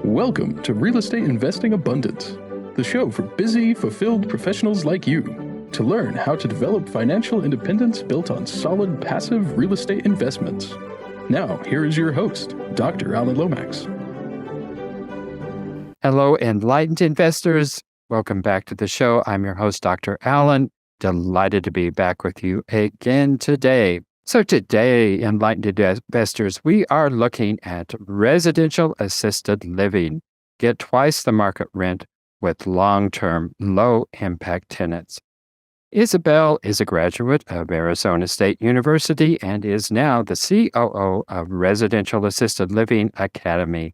Welcome to Real Estate Investing Abundance, the show for busy, fulfilled professionals like you to learn how to develop financial independence built on solid, passive real estate investments. Now, here is your host, Dr. Alan Lomax. Hello, enlightened investors. Welcome back to the show. I'm your host, Dr. Alan. Delighted to be back with you again today. So today, enlightened investors, we are looking at residential assisted living. Get twice the market rent with long-term, low-impact tenants. Isabelle is a graduate of Arizona State University and is now the COO of Residential Assisted Living Academy.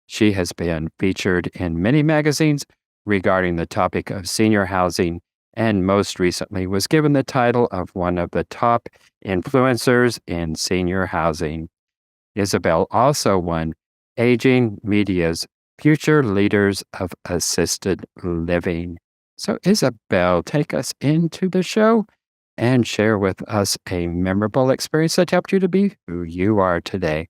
She has been featured in many magazines regarding the topic of senior housing, and most recently was given the title of one of the top influencers in senior housing. Isabelle also won Aging Media's Future Leaders of Assisted Living. So Isabelle, take us into the show and share with us a memorable experience that helped you to be who you are today.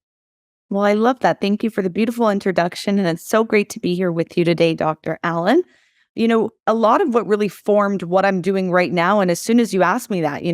Well, I love that. Thank you for the beautiful introduction. And it's so great to be here with you today, Dr. Alan. You know, a lot of what really formed what I'm doing right now, and as soon as you asked me that,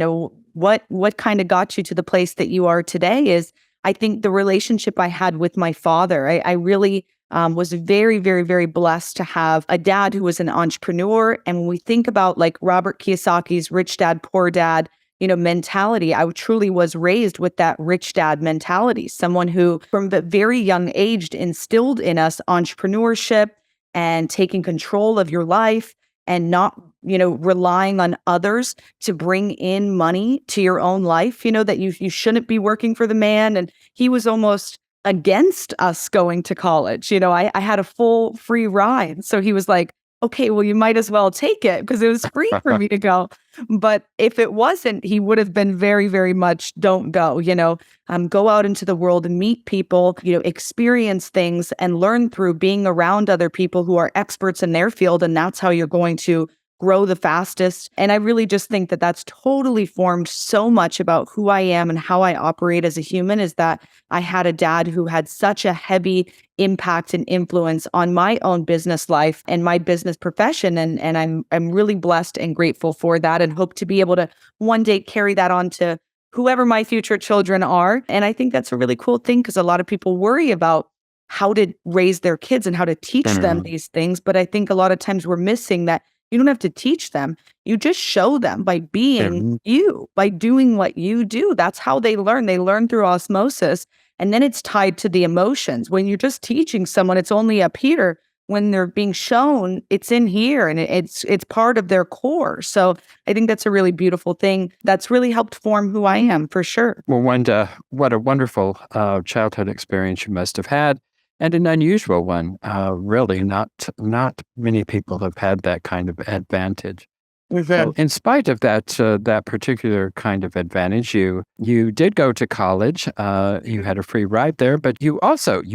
what kind of got you to the place that you are today is, I think, the relationship I had with my father. I really was very, very, very blessed to have a dad who was an entrepreneur. And when we think about like Robert Kiyosaki's rich dad, poor dad, mentality, I truly was raised with that rich dad mentality. Someone who from a very young age instilled in us entrepreneurship and taking control of your life and not, relying on others to bring in money to your own life, that you shouldn't be working for the man. And he was almost against us going to college. I had a full free ride. So he was like, okay, well, you might as well take it because it was free for me to go. But if it wasn't, he would have been very, very much, don't go, go out into the world and meet people, experience things and learn through being around other people who are experts in their field. And that's how you're going to grow the fastest. And I really just think that that's totally formed so much about who I am and how I operate as a human, is that I had a dad who had such a heavy impact and influence on my own business life and my business profession. And I'm really blessed and grateful for that, and hope to be able to one day carry that on to whoever my future children are. And I think that's a really cool thing, because a lot of people worry about how to raise their kids and how to teach them these things. But I think a lot of times we're missing that. You don't have to teach them. You just show them by being you, by doing what you do. That's how they learn. They learn through osmosis. And then it's tied to the emotions. When you're just teaching someone, it's only up here. When they're being shown, it's in here, and it's part of their core. So I think that's a really beautiful thing that's really helped form who I am, for sure. Well, Wanda, what a wonderful childhood experience you must have had. And an unusual one. Really, not many people have had that kind of advantage. So in spite of that particular kind of advantage, you did go to college. You had a free ride there, but you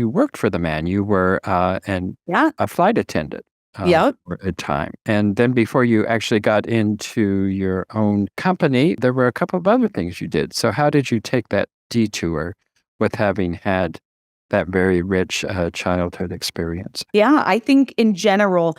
worked for the man. You were a flight attendant for a time. And then before you actually got into your own company, there were a couple of other things you did. So how did you take that detour with having had that very rich childhood experience? Yeah, I think in general,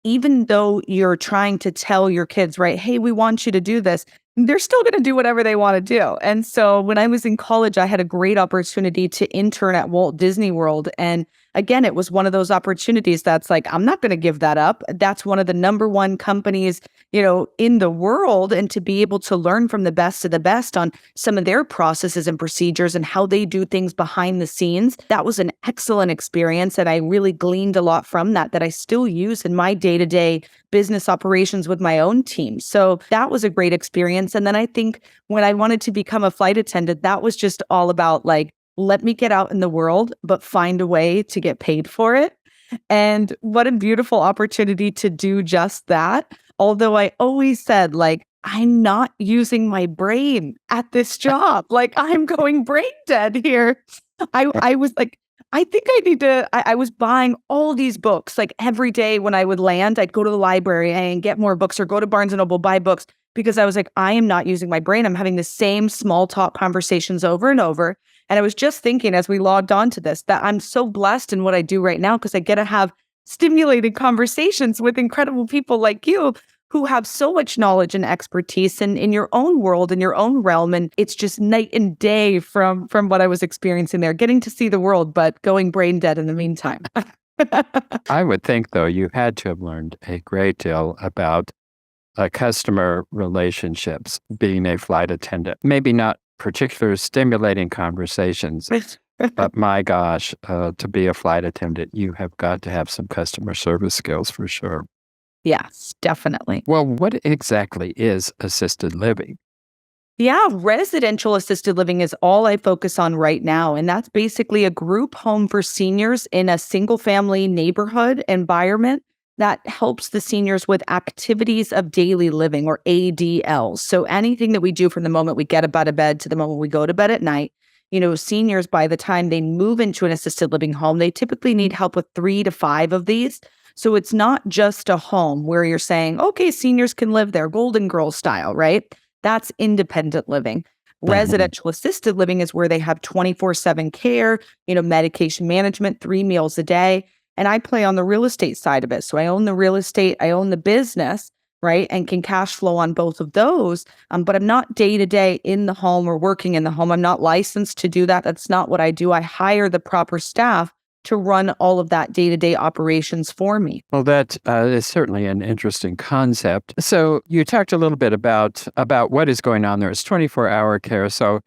even though you're trying to tell your kids, right, hey, we want you to do this, they're still going to do whatever they want to do. And so when I was in college, I had a great opportunity to intern at Walt Disney World. And again, it was one of those opportunities that's like, I'm not going to give that up. That's one of the number one companies, in the world. And to be able to learn from the best of the best on some of their processes and procedures and how they do things behind the scenes, that was an excellent experience. And I really gleaned a lot from that I still use in my day-to-day business operations with my own team. So that was a great experience. And then I think when I wanted to become a flight attendant, that was just all about like, let me get out in the world, but find a way to get paid for it. And what a beautiful opportunity to do just that. Although I always said, like, I'm not using my brain at this job. Like, I'm going brain dead here. I was like, I think I need to, I was buying all these books. Like every day when I would land, I'd go to the library and get more books, or go to Barnes & Noble, buy books, because I was like, I am not using my brain. I'm having the same small talk conversations over and over. And I was just thinking as we logged on to this that I'm so blessed in what I do right now because I get to have stimulating conversations with incredible people like you who have so much knowledge and expertise in your own world, in your own realm. And it's just night and day from what I was experiencing there, getting to see the world, but going brain dead in the meantime. I would think, though, you had to have learned a great deal about customer relationships being a flight attendant. Maybe not particular stimulating conversations, but my gosh, to be a flight attendant, you have got to have some customer service skills for sure. Yes, definitely. Well, what exactly is assisted living? Yeah, residential assisted living is all I focus on right now. And that's basically a group home for seniors in a single family neighborhood environment that helps the seniors with activities of daily living or ADLs. So anything that we do from the moment we get up out of bed to the moment we go to bed at night, seniors, by the time they move into an assisted living home, they typically need help with 3 to 5 of these. So it's not just a home where you're saying, okay, seniors can live there, Golden Girl style, right? That's independent living. Residential assisted living is where they have 24/7 care, medication management, 3 meals a day. And I play on the real estate side of it. So I own the real estate, I own the business, right? And can cash flow on both of those. But I'm not day to day in the home or working in the home. I'm not licensed to do that. That's not what I do. I hire the proper staff to run all of that day-to-day operations for me. Well, that is certainly an interesting concept. So you talked a little bit about what is going on there. It's 24-hour care. So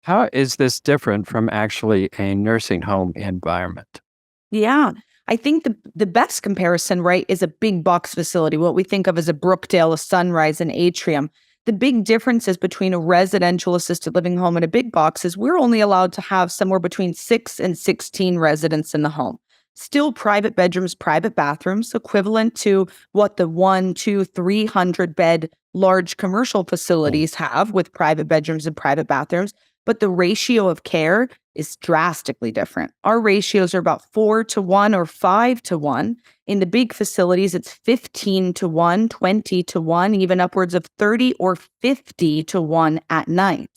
how is this different from actually a nursing home environment? Yeah. I think the best comparison, right, is a big box facility, what we think of as a Brookdale, a Sunrise, an Atrium. The big differences between a residential assisted living home and a big box is we're only allowed to have somewhere between 6 and 16 residents in the home. Still private bedrooms, private bathrooms, equivalent to what the 1, 2, 300 bed large commercial facilities have with private bedrooms and private bathrooms. But the ratio of care is drastically different. Our ratios are about 4-1 or 5-1. In the big facilities, it's 15-1, 20-1, even upwards of 30 or 50-1 at night.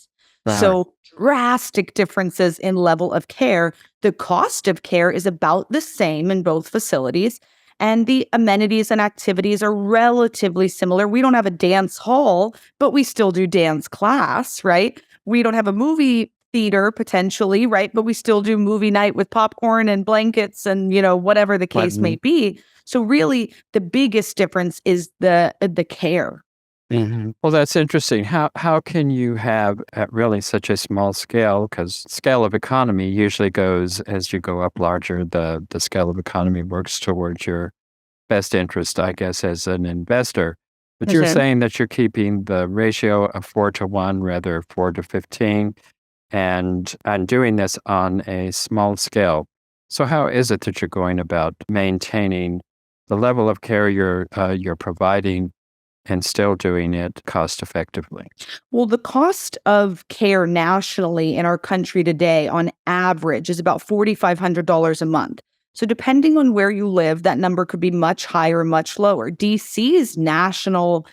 Wow. So drastic differences in level of care. The cost of care is about the same in both facilities. And the amenities and activities are relatively similar. We don't have a dance hall, but we still do dance class, right? We don't have a movie theater potentially, right? But we still do movie night with popcorn and blankets and, whatever the case may be. So really the biggest difference is the care. Mm-hmm. Well, that's interesting. How can you have at really such a small scale? Because scale of economy usually goes as you go up larger. The scale of economy works towards your best interest, I guess, as an investor. But you're saying that you're keeping the ratio of 4-1, rather 4-15, and doing this on a small scale. So how is it that you're going about maintaining the level of care you're providing and still doing it cost effectively? Well, the cost of care nationally in our country today on average is about $4,500 a month. So depending on where you live, that number could be much higher, much lower. DC's national,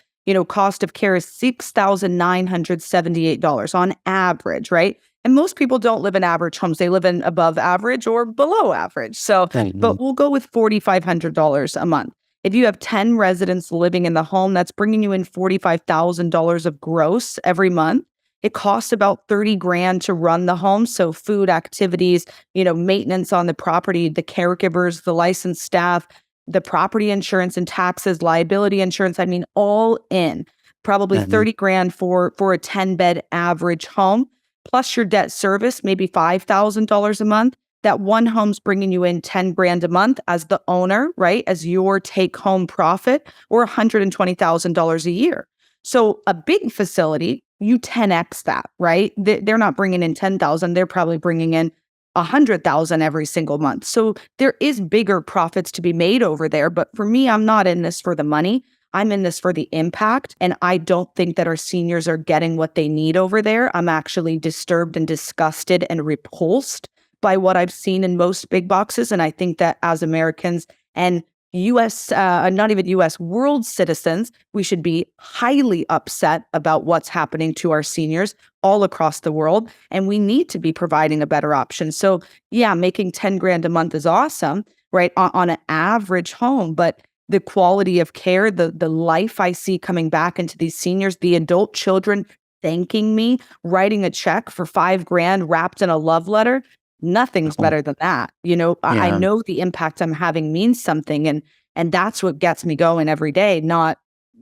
cost of care is $6,978 on average, right? And most people don't live in average homes. They live in above average or below average. So, but we'll go with $4,500 a month. If you have 10 residents living in the home, that's bringing you in $45,000 of gross every month. It costs about $30,000 to run the home. So food, activities, maintenance on the property, the caregivers, the licensed staff, the property insurance and taxes, liability insurance. I mean, all in probably $30,000 for a 10-bed average home, plus your debt service, maybe $5,000 a month. That one home's bringing you in $10,000 a month as the owner, right? As your take-home profit, or $120,000 a year. So a big facility, you 10x that, right? They're not bringing in 10,000. They're probably bringing in 100,000 every single month. So there is bigger profits to be made over there. But for me, I'm not in this for the money. I'm in this for the impact. And I don't think that our seniors are getting what they need over there. I'm actually disturbed and disgusted and repulsed by what I've seen in most big boxes. And I think that as Americans and not even US, world citizens, we should be highly upset about what's happening to our seniors all across the world. And we need to be providing a better option. So yeah, making 10 grand a month is awesome, right? On an average home, but the quality of care, the life I see coming back into these seniors, the adult children thanking me, writing a check for 5 grand wrapped in a love letter, nothing's better than that. I Yeah. know the impact I'm having means something, and that's what gets me going every day, not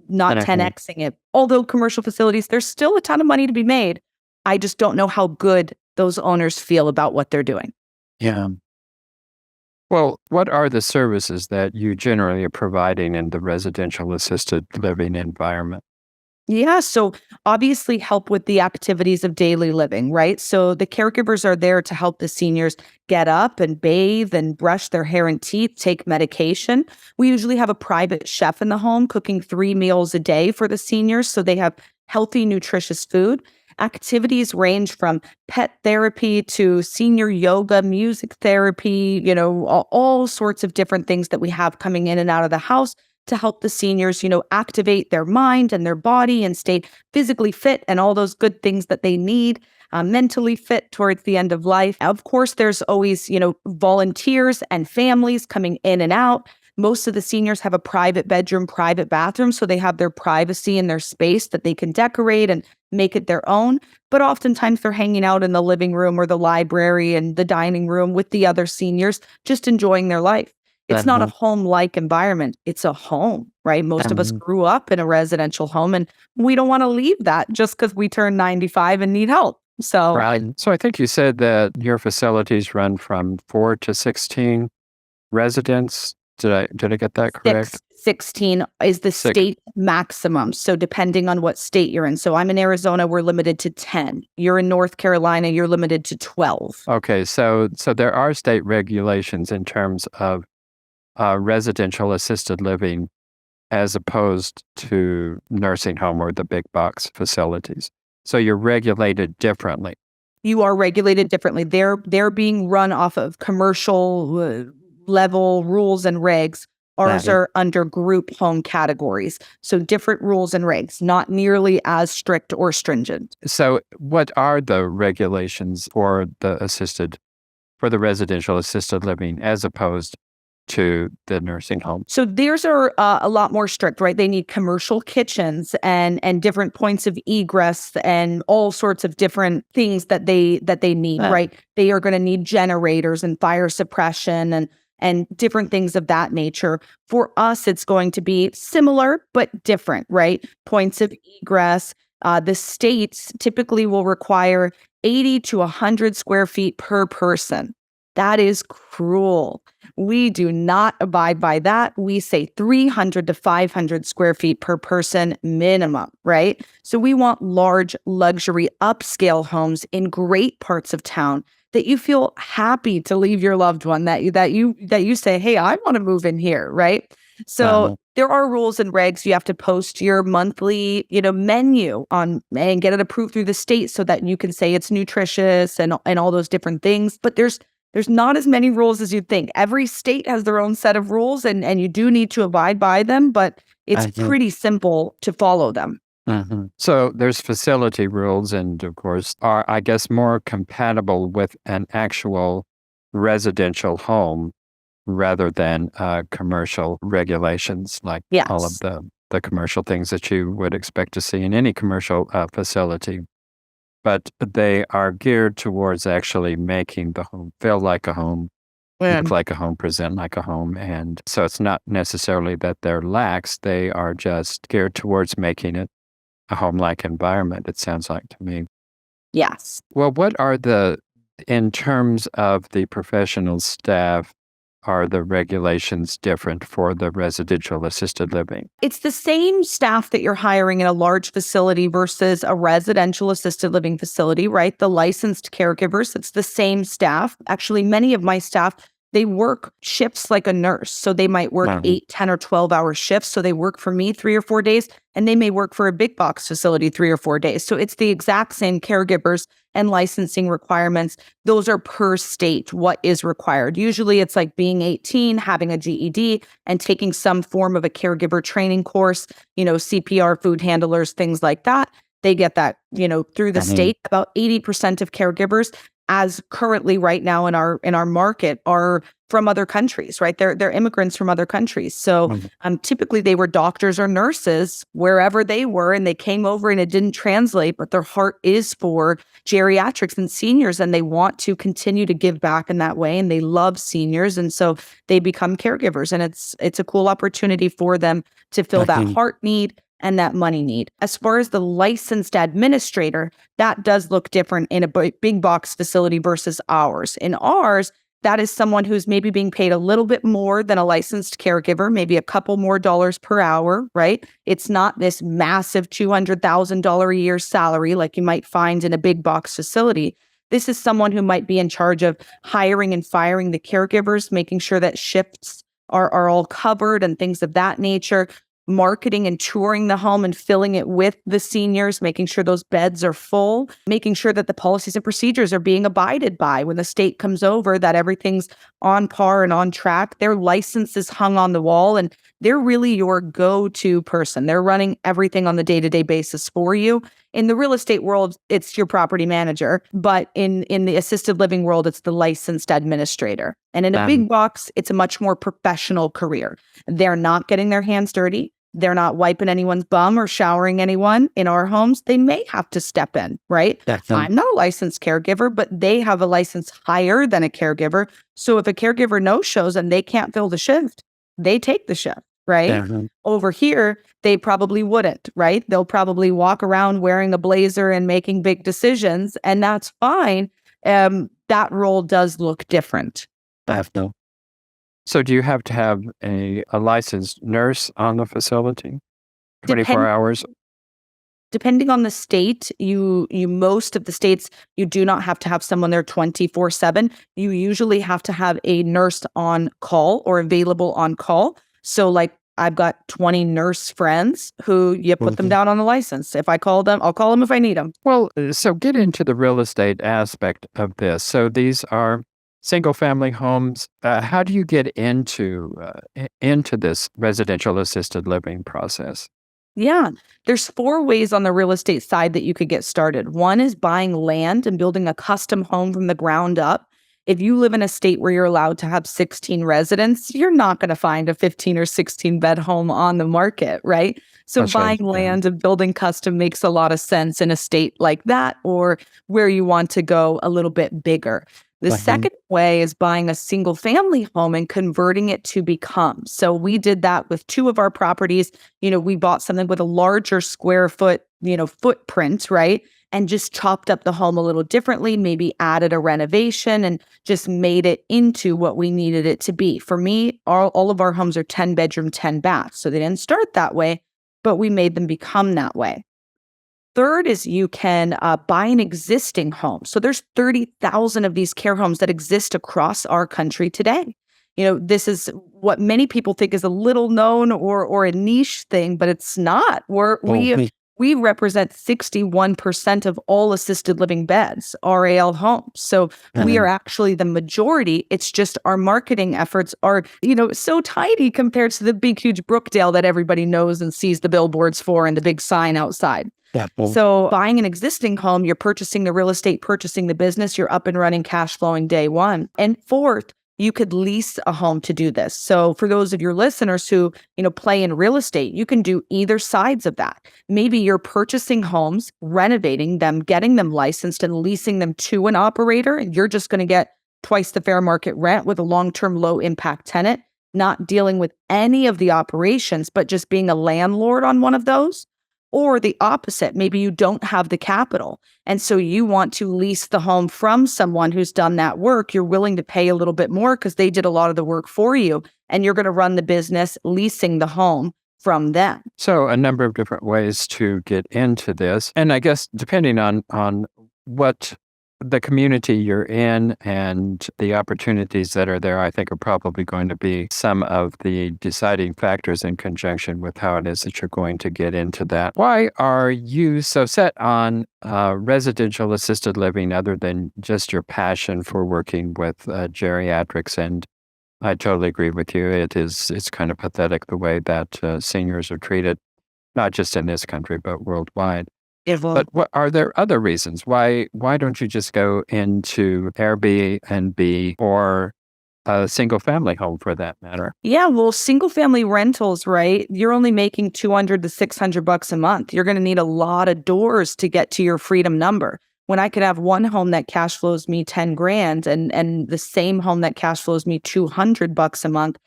And I think, 10xing it. Although commercial facilities, there's still a ton of money to be made. I just don't know how good those owners feel about what they're doing. yeah. Well, what are the services that you generally are providing in the residential assisted living environment? Yeah, so obviously help with the activities of daily living, right? So the caregivers are there to help the seniors get up and bathe and brush their hair and teeth, take medication. We usually have a private chef in the home cooking 3 meals a day for the seniors so they have healthy, nutritious food. Activities range from pet therapy to senior yoga, music therapy, all sorts of different things that we have coming in and out of the house to help the seniors, activate their mind and their body and stay physically fit and all those good things that they need, mentally fit towards the end of life. Of course, there's always, volunteers and families coming in and out. Most of the seniors have a private bedroom, private bathroom, so they have their privacy and their space that they can decorate and make it their own. But oftentimes they're hanging out in the living room or the library and the dining room with the other seniors, just enjoying their life. It's not a Uh-huh. home-like environment. It's a home, right? Most of us Um, grew up in a residential home, and we don't want to leave that just because we turn 95 and need help. So right. So I think you said that your facilities run from 4 to 16 residents. Did I get that correct? 16 is the Six. state maximum. So depending on what state you're in. So I'm in Arizona, we're limited to 10. You're in North Carolina, you're limited to 12. Okay, so there are state regulations in terms of residential assisted living as opposed to nursing home or the big box facilities. So you're regulated differently. You are regulated differently. They're being run off of commercial level rules and regs. Ours Right. are under group home categories. So different rules and regs, not nearly as strict or stringent. So what are the regulations for the residential assisted living as opposed to the nursing home? So theirs are a lot more strict, right? They need commercial kitchens and different points of egress and all sorts of different things that they need, Ah. right? They are going to need generators and fire suppression and different things of that nature. For us, it's going to be similar but different, right? Points of egress. The states typically will require 80 to 100 square feet per person. That is cruel. We do not abide by that. We say 300 to 500 square feet per person minimum, right? So we want large luxury upscale homes in great parts of town that you feel happy to leave your loved one, that you say, "Hey, I want to move in here," right? So Uh-huh. there are rules and regs. You have to post your monthly, menu on and get it approved through the state so that you can say it's nutritious and all those different things. But there's not as many rules as you'd think. Every state has their own set of rules and you do need to abide by them, but it's Uh-huh. pretty simple to follow them. Mhm. So there's facility rules and of course are, I guess, more compatible with an actual residential home rather than commercial regulations like all of Yes. the commercial things that you would expect to see in any commercial facility. But they are geared towards actually making the home feel like a home, look like a home, present like a home. And so it's not necessarily that they're lax, they are just geared towards making it a home-like environment, it sounds like to me. Yes. Well, in terms of the professional staff, are the regulations different for the residential assisted living? It's the same staff that you're hiring in a large facility versus a residential assisted living facility, right? The licensed caregivers, it's the same staff. Actually, many of my staff, they work shifts like a nurse. So they might work Mhm. 8, 10, or 12-hour shifts. So they work for me 3 or 4 days, and they may work for a big box facility 3 or 4 days. So it's the exact same caregivers. and licensing requirements. Those are per state, what is required. Usually it's like being 18, having a GED, and taking some form of a caregiver training course, CPR, food handlers, things like that. They get that, through the state. About 80% of caregivers, as currently right now in our market, are from other countries, right? They're immigrants from other countries. So typically they were doctors or nurses wherever they were, and they came over and it didn't translate, but their heart is for geriatrics and seniors, and they want to continue to give back in that way, and they love seniors, and so they become caregivers, and it's a cool opportunity for them to fill that heart need and that money need. As far as the licensed administrator, that does look different in a big box facility versus ours. In ours, that is someone who's maybe being paid a little bit more than a licensed caregiver, maybe a couple more dollars per hour, right? It's not this massive $200,000 a year salary like you might find in a big box facility. This is someone who might be in charge of hiring and firing the caregivers, making sure that shifts are all covered and things of that nature, marketing and touring the home and filling it with the seniors, making sure those beds are full, making sure that the policies and procedures are being abided by when the state comes over, that everything's on par and on track. Their license is hung on the wall, and they're really your go-to person. They're running everything on the day-to-day basis for you. In the real estate world, it's your property manager, but in the assisted living world, it's the licensed administrator. And in a big box, it's a much more professional career. They're not getting their hands dirty. They're not wiping anyone's bum or showering anyone. In our homes, they may have to step in, right? I'm not a licensed caregiver, but they have a license higher than a caregiver. So if a caregiver no-shows and they can't fill the shift, they take the shift, right? Over here, they probably wouldn't, right? They'll probably walk around wearing a blazer and making big decisions, and that's fine. That role does look different. So do you have to have a licensed nurse on the facility? 24 hours? Depending on the state, you most of the states, you do not have to have someone there 24/7. You usually have to have a nurse on call or available on call. So like I've got 20 nurse friends who you put them down on a license. If I call them, I'll call them if I need them. Well, so get into the real estate aspect of this. So these are single-family homes. How do you get into this residential assisted living process? Yeah, there's 4 ways on the real estate side that you could get started. One is buying land and building a custom home from the ground up. If you live in a state where you're allowed to have 16 residents, you're not going to find a 15 or 16 bed home on the market, right? So That's buying land and building custom makes a lot of sense in a state like that, or where you want to go a little bit bigger. The second way is buying a single family home and converting it to become. So we did that with 2 of our properties. We bought something with a larger square foot, footprint, right? And just chopped up the home a little differently, maybe added a renovation and just made it into what we needed it to be. For me, all of our homes are 10 bedroom, 10 baths. So they didn't start that way, but we made them become that way. Third is you can buy an existing home. So there's 30,000 of these care homes that exist across our country today. This is what many people think is a little known or a niche thing, but it's not. We represent 61% of all assisted living beds, RAL homes. So we are actually the majority. It's just our marketing efforts are, so tiny compared to the big, huge Brookdale that everybody knows and sees the billboards for and the big sign outside. So buying an existing home, you're purchasing the real estate, purchasing the business, you're up and running, cash flowing day one. And fourth, you could lease a home to do this. So for those of your listeners who, play in real estate, you can do either sides of that. Maybe you're purchasing homes, renovating them, getting them licensed and leasing them to an operator, and you're just going to get twice the fair market rent with a long-term low impact tenant, not dealing with any of the operations, but just being a landlord on one of those. Or the opposite, maybe you don't have the capital, and so you want to lease the home from someone who's done that work. You're willing to pay a little bit more because they did a lot of the work for you, and you're going to run the business leasing the home from them. So a number of different ways to get into this. And I guess depending on what the community you're in and the opportunities that are there, I think, are probably going to be some of the deciding factors in conjunction with how it is that you're going to get into that. Why are you so set on residential assisted living other than just your passion for working with geriatrics? And I totally agree with you. It's kind of pathetic the way that seniors are treated, not just in this country, but worldwide. But what are there other reasons? Why don't you just go into Airbnb or a single family home for that matter? Yeah, well, single family rentals, right? You're only making 200 to 600 bucks a month. You're going to need a lot of doors to get to your freedom number. When I could have one home that cash flows me 10 grand and the same home that cash flows me 200 bucks a month,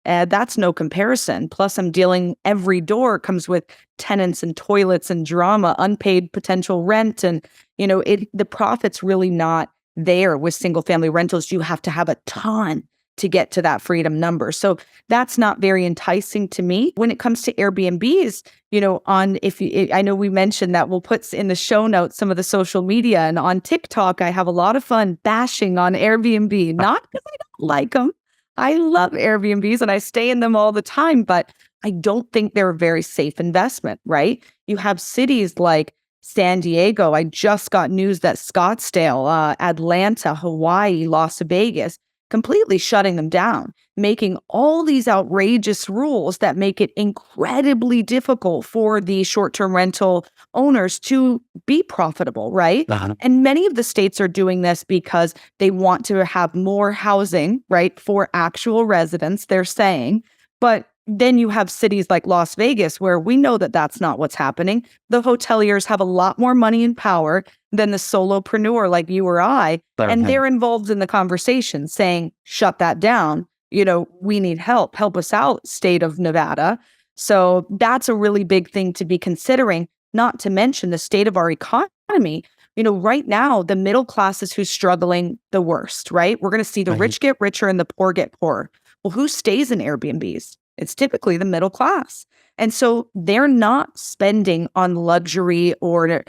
that's no comparison. Plus, I'm dealing, every door comes with tenants and toilets and drama, unpaid potential rent. And, the profit's really not there with single family rentals. You have to have a ton to get to that freedom number. So that's not very enticing to me. When it comes to Airbnbs, I know we mentioned that we'll put in the show notes some of the social media, and on TikTok, I have a lot of fun bashing on Airbnb, not because I don't like them. I love Airbnbs and I stay in them all the time, but I don't think they're a very safe investment, right? You have cities like San Diego. I just got news that Scottsdale, Atlanta, Hawaii, Las Vegas, completely shutting them down, making all these outrageous rules that make it incredibly difficult for the short-term rental owners to be profitable, right? And many of the states are doing this because they want to have more housing, right, for actual residents, they're saying. But then you have cities like Las Vegas where we know that that's not what's happening. The hoteliers have a lot more money and power than the solopreneur like you or I. And they're involved in the conversation saying, shut that down. We need help. Help us out, state of Nevada. So that's a really big thing to be considering, not to mention the state of our economy. Right now, the middle class is who's struggling the worst, right? We're going to see the rich get richer and the poor get poorer. Well, who stays in Airbnbs? It's typically the middle class. And so they're not spending on luxury or,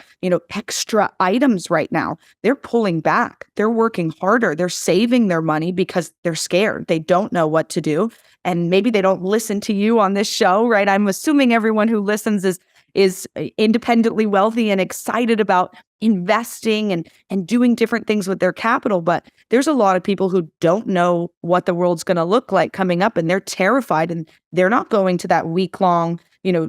extra items right now. They're pulling back. They're working harder. They're saving their money because they're scared. They don't know what to do. And maybe they don't listen to you on this show, right? I'm assuming everyone who listens is independently wealthy and excited about investing and doing different things with their capital. But there's a lot of people who don't know what the world's going to look like coming up, and they're terrified, and they're not going to that week-long,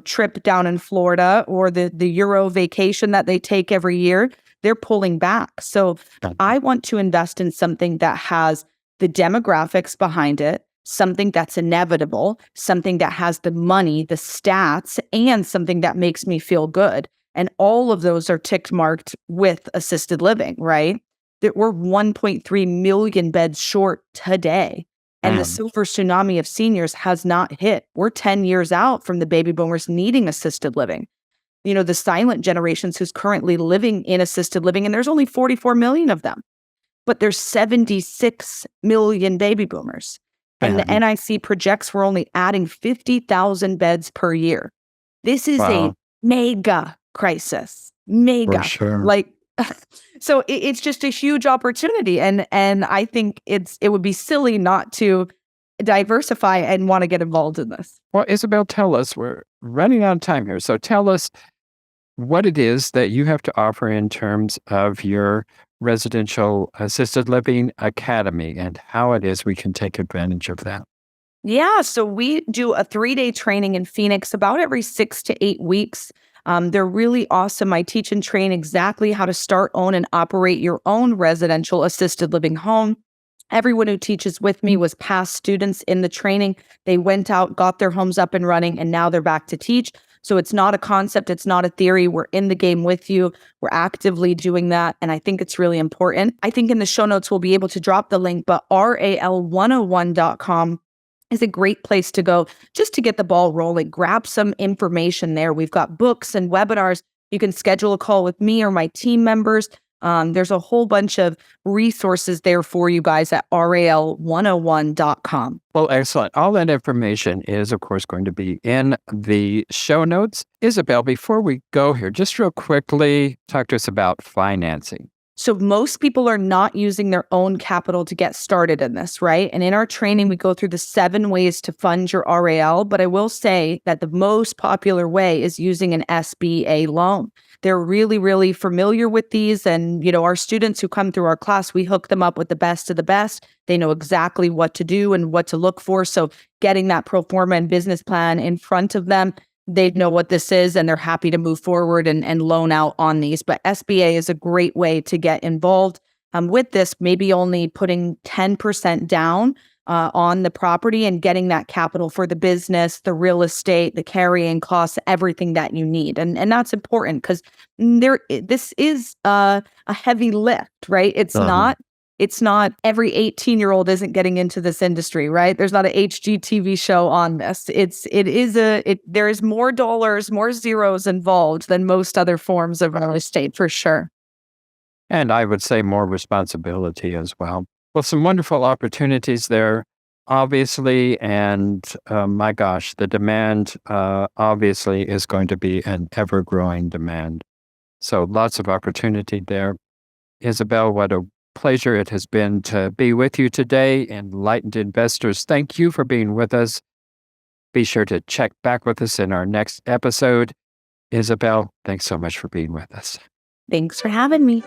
trip down in Florida or the Euro vacation that they take every year. They're pulling back. So I want to invest in something that has the demographics behind it, something that's inevitable, something that has the money, the stats, and something that makes me feel good. And all of those are tick marked with assisted living, right? That we're 1.3 million beds short today. And the silver tsunami of seniors has not hit. We're 10 years out from the baby boomers needing assisted living. The silent generations who's currently living in assisted living, and there's only 44 million of them. But there's 76 million baby boomers. And the NIC projects we're only adding 50,000 beds per year. This is a mega crisis. Mega. For sure. So it's just a huge opportunity. And I think it would be silly not to diversify and want to get involved in this. Well, Isabelle, tell us, we're running out of time here. So tell us what it is that you have to offer in terms of your residential assisted living academy and how it is we can take advantage of that. Yeah, so we do a 3-day training in Phoenix about every 6 to 8 weeks. They're really awesome. I teach and train exactly how to start, own, and operate your own residential assisted living home. Everyone who teaches with me was past students in the training. They went out, got their homes up and running, and now they're back to teach. So it's not a concept. It's not a theory. We're in the game with you. We're actively doing that. And I think it's really important. I think in the show notes, we'll be able to drop the link, but RAL101.com is a great place to go just to get the ball rolling. Grab some information there. We've got books and webinars. You can schedule a call with me or my team members. There's a whole bunch of resources there for you guys at RAL101.com. Well, excellent. All that information is, of course, going to be in the show notes. Isabelle, before we go here, just real quickly, talk to us about financing. So most people are not using their own capital to get started in this, right? And in our training, we go through the 7 ways to fund your RAL. But I will say that the most popular way is using an SBA loan. They're really, really familiar with these. And, our students who come through our class, we hook them up with the best of the best. They know exactly what to do and what to look for. So getting that pro forma and business plan in front of them, they know what this is and they're happy to move forward and loan out on these. But SBA is a great way to get involved with this, maybe only putting 10% down on the property and getting that capital for the business, the real estate, the carrying costs, everything that you need. And that's important because this is a heavy lift, right? It's not every 18-year-old isn't getting into this industry, right? There's not an HGTV show on this. There is more dollars, more zeros involved than most other forms of real estate for sure. And I would say more responsibility as well. Well, some wonderful opportunities there, obviously. And my gosh, the demand obviously is going to be an ever-growing demand. So lots of opportunity there. Isabelle, what a pleasure it has been to be with you today. Enlightened Investors, thank you for being with us. Be sure to check back with us in our next episode. Isabelle, thanks so much for being with us. Thanks for having me.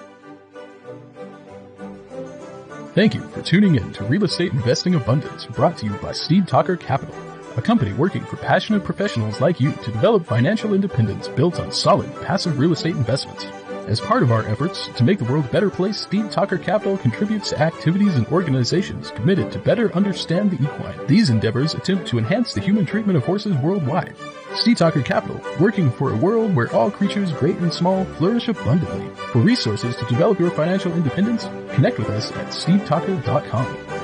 Thank you for tuning in to Real Estate Investing Abundance, brought to you by Steve Talker Capital, a company working for passionate professionals like you to develop financial independence built on solid, passive real estate investments. As part of our efforts to make the world a better place, Steve Talker Capital contributes to activities and organizations committed to better understand the equine. These endeavors attempt to enhance the human treatment of horses worldwide. Steve Talker Capital, working for a world where all creatures, great and small, flourish abundantly. For resources to develop your financial independence, connect with us at stevetalker.com.